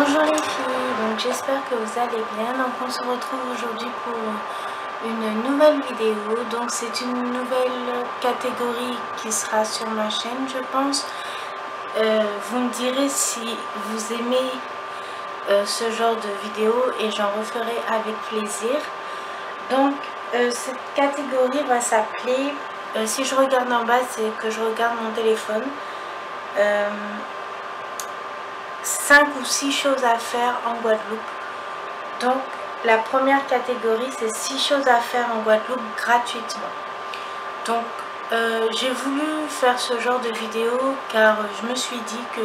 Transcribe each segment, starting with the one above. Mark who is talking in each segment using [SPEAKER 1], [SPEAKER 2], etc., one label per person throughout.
[SPEAKER 1] Bonjour les filles, donc j'espère que vous allez bien. Donc on se retrouve aujourd'hui pour une nouvelle vidéo. Donc c'est une nouvelle catégorie qui sera sur ma chaîne, je pense. Vous me direz si vous aimez ce genre de vidéo et j'en referai avec plaisir. Donc cette catégorie va s'appeler, si je regarde en bas, c'est que je regarde mon téléphone. 5 ou 6 choses à faire en Guadeloupe. Donc la première catégorie, c'est 6 choses à faire en Guadeloupe gratuitement. Donc j'ai voulu faire ce genre de vidéo car je me suis dit que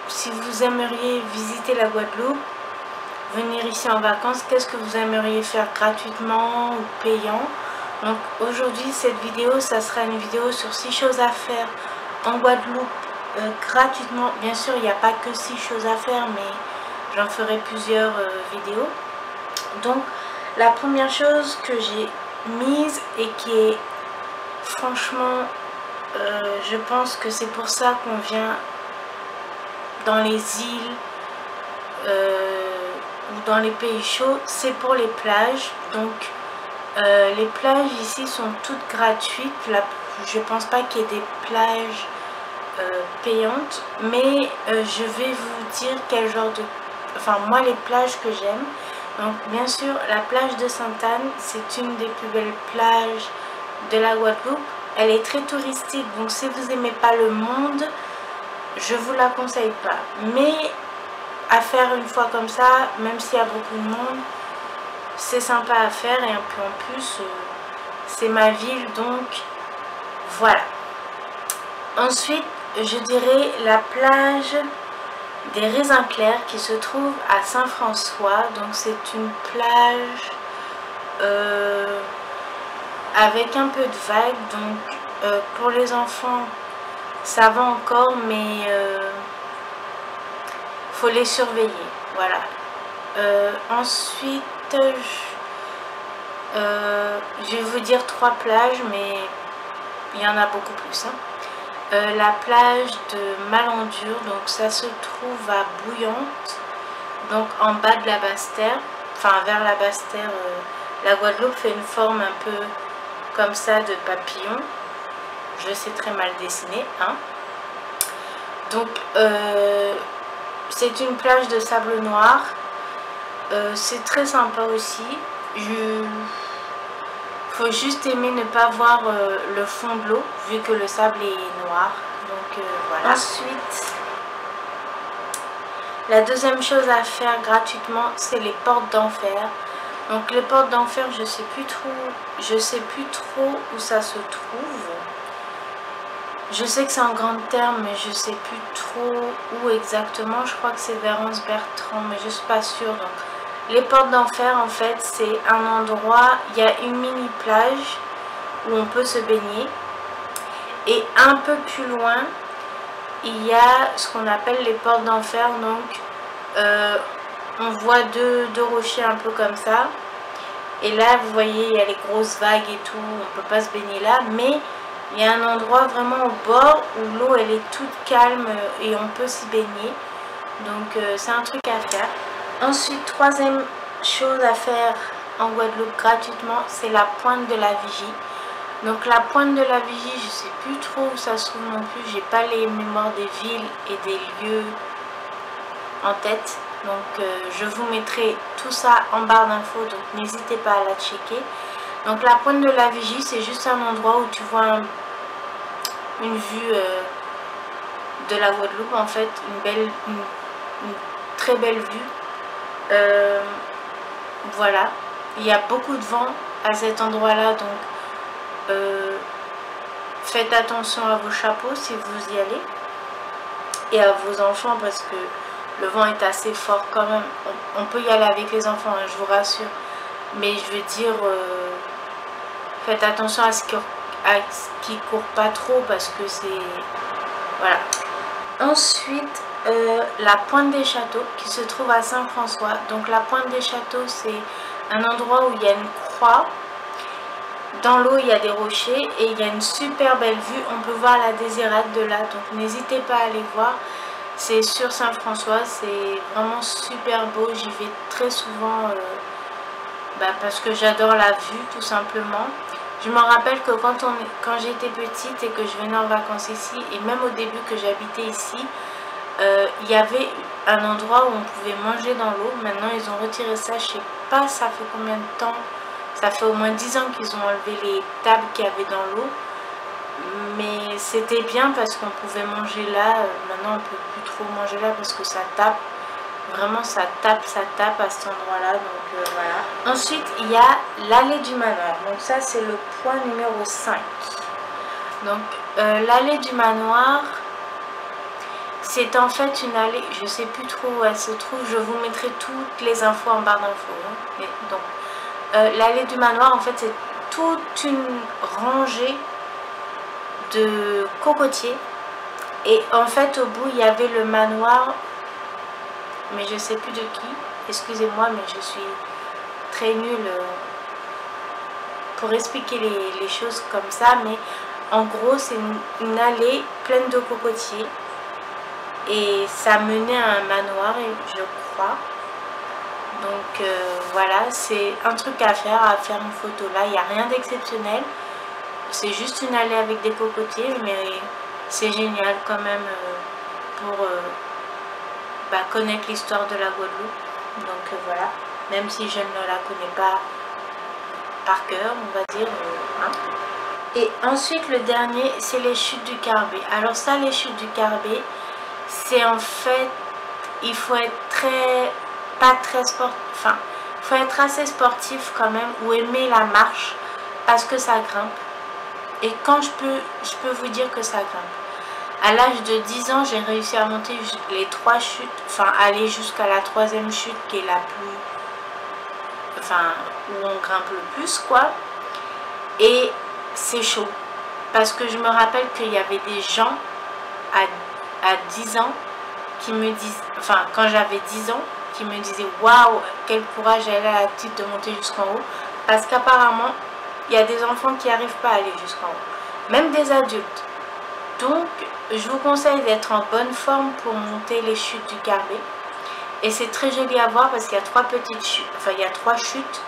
[SPEAKER 1] si vous aimeriez visiter la Guadeloupe, venir ici en vacances, qu'est-ce que vous aimeriez faire gratuitement ou payant? Donc aujourd'hui cette vidéo, ça sera une vidéo sur 6 choses à faire en Guadeloupe gratuitement. Bien sûr, il n'y a pas que 6 choses à faire, mais j'en ferai plusieurs vidéos. Donc la première chose que j'ai mise et qui est franchement, je pense que c'est pour ça qu'on vient dans les îles ou dans les pays chauds, c'est pour les plages. Donc les plages ici sont toutes gratuites. Je pense pas qu'il y ait des plages payantes, mais je vais vous dire quel genre de... Enfin moi les plages que j'aime. Donc bien sûr la plage de Sainte-Anne, c'est une des plus belles plages de la Guadeloupe. Elle est très touristique, donc si vous n'aimez pas le monde, je vous la conseille pas. Mais à faire une fois comme ça, même s'il y a beaucoup de monde, c'est sympa à faire. Et un peu en plus c'est ma ville, donc voilà. Ensuite je dirais la plage des Raisins Clairs qui se trouve à Saint-François. Donc c'est une plage avec un peu de vagues, donc pour les enfants ça va encore, mais faut les surveiller, voilà. Ensuite je vais vous dire 3 plages, mais il y en a beaucoup plus, hein. La plage de Malandure, donc ça se trouve à Bouillante, donc en bas de la Basse-Terre, enfin vers la Basse-Terre. La Guadeloupe fait une forme un peu comme ça de papillon. Je sais très mal dessiner, hein. Donc c'est une plage de sable noir. C'est très sympa aussi. Faut juste aimer ne pas voir le fond de l'eau vu que le sable est noir. Donc voilà. Ensuite, la deuxième chose à faire gratuitement, c'est les portes d'enfer. Donc les portes d'enfer, je sais plus trop où ça se trouve. Je sais que c'est en grande terre, mais je sais plus trop où exactement. Je crois que c'est vers Anse-Bertrand, mais je suis pas sûre. Donc les portes d'enfer, en fait, c'est un endroit, il y a une mini plage où on peut se baigner. Et un peu plus loin, il y a ce qu'on appelle les portes d'enfer. Donc on voit deux rochers un peu comme ça. Et là, vous voyez, il y a les grosses vagues et tout. On peut pas se baigner là, mais il y a un endroit vraiment au bord où l'eau, elle est toute calme et on peut s'y baigner. Donc c'est un truc à faire. Ensuite, troisième chose à faire en Guadeloupe gratuitement, c'est la pointe de la Vigie. Donc la pointe de la Vigie, je sais plus trop où ça se trouve non plus. J'ai pas les mémoires des villes et des lieux en tête. Donc je vous mettrai tout ça en barre d'infos, donc n'hésitez pas à la checker. Donc la pointe de la Vigie, c'est juste un endroit où tu vois une vue de la Guadeloupe, en fait, une très belle vue. Voilà, il y a beaucoup de vent à cet endroit là, donc faites attention à vos chapeaux si vous y allez et à vos enfants, parce que le vent est assez fort quand même. On peut y aller avec les enfants, hein, je vous rassure, mais je veux dire, faites attention à ce qui court pas trop, parce que c'est... Voilà. Ensuite, la pointe des châteaux qui se trouve à Saint-François. Donc la pointe des châteaux, c'est un endroit où il y a une croix. Dans l'eau, il y a des rochers et il y a une super belle vue. On peut voir la Désirade de là, donc n'hésitez pas à aller voir. C'est sur Saint-François, c'est vraiment super beau. J'y vais très souvent parce que j'adore la vue tout simplement. Je me rappelle que quand j'étais petite et que je venais en vacances ici, et même au début que j'habitais ici, il y avait un endroit où on pouvait manger dans l'eau. Maintenant ils ont retiré ça, je sais pas ça fait combien de temps. Ça fait au moins 10 ans qu'ils ont enlevé les tables qu'il y avait dans l'eau. Mais c'était bien parce qu'on pouvait manger là. Maintenant on peut plus trop manger là parce que ça tape. Vraiment ça tape à cet endroit là. Donc voilà. Ensuite il y a l'allée du manoir. Donc ça c'est le point numéro 5. Donc l'allée du manoir, c'est en fait une allée, je sais plus trop où elle se trouve. Je vous mettrai toutes les infos en barre d'infos. Hein. Donc l'allée du manoir en fait c'est toute une rangée de cocotiers. Et en fait au bout il y avait le manoir, mais je sais plus de qui, excusez-moi mais je suis très nulle pour expliquer les choses comme ça, mais en gros c'est une allée pleine de cocotiers et ça menait à un manoir, je crois. Donc voilà, c'est un truc à faire une photo là, il n'y a rien d'exceptionnel, c'est juste une allée avec des cocotiers, mais c'est génial quand même pour connaître l'histoire de la Guadeloupe. Donc voilà, même si je ne la connais pas par cœur, on va dire. Hein. Et ensuite le dernier, c'est les chutes du Carbet. Alors ça, les chutes du Carbet, c'est en fait, il faut être faut être assez sportif quand même, ou aimer la marche, parce que ça grimpe. Et quand je peux vous dire que ça grimpe. À l'âge de 10 ans, j'ai réussi à monter les 3 chutes, enfin aller jusqu'à la 3e chute qui est la plus, où on grimpe le plus quoi. Et c'est chaud, parce que je me rappelle qu'il y avait des gens à 10 ans qui me disent, quand j'avais 10 ans, qui me disaient waouh, quel courage elle a la petite de monter jusqu'en haut, parce qu'apparemment il y a des enfants qui n'arrivent pas à aller jusqu'en haut, même des adultes. Donc je vous conseille d'être en bonne forme pour monter les chutes du Carbet. Et c'est très joli à voir parce qu'il y a 3 petites chutes, il y a 3 chutes.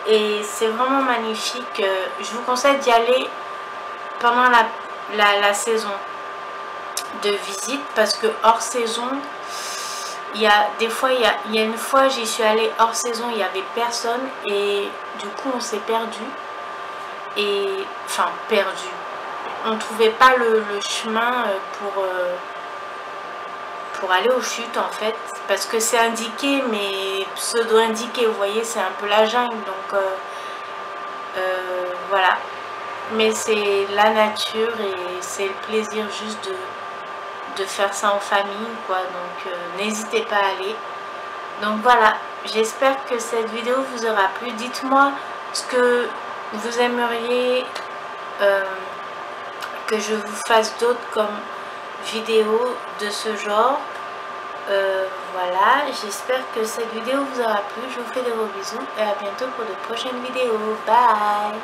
[SPEAKER 1] Et c'est vraiment magnifique. Je vous conseille d'y aller pendant la saison de visite, parce que hors saison, il y a des fois, il y a une fois j'y suis allée hors saison, il n'y avait personne et du coup on s'est perdu. Et perdu. On ne trouvait pas le chemin pour aller aux chutes en fait, parce que c'est indiqué mais pseudo indiqué, vous voyez, c'est un peu la jungle. Donc voilà, mais c'est la nature et c'est le plaisir juste de faire ça en famille quoi. Donc n'hésitez pas à aller. Donc voilà, j'espère que cette vidéo vous aura plu. Dites-moi ce que vous aimeriez que je vous fasse d'autres comme vidéos de ce genre. Voilà, j'espère que cette vidéo vous aura plu. Je vous fais de gros bisous et à bientôt pour de prochaines vidéos. Bye!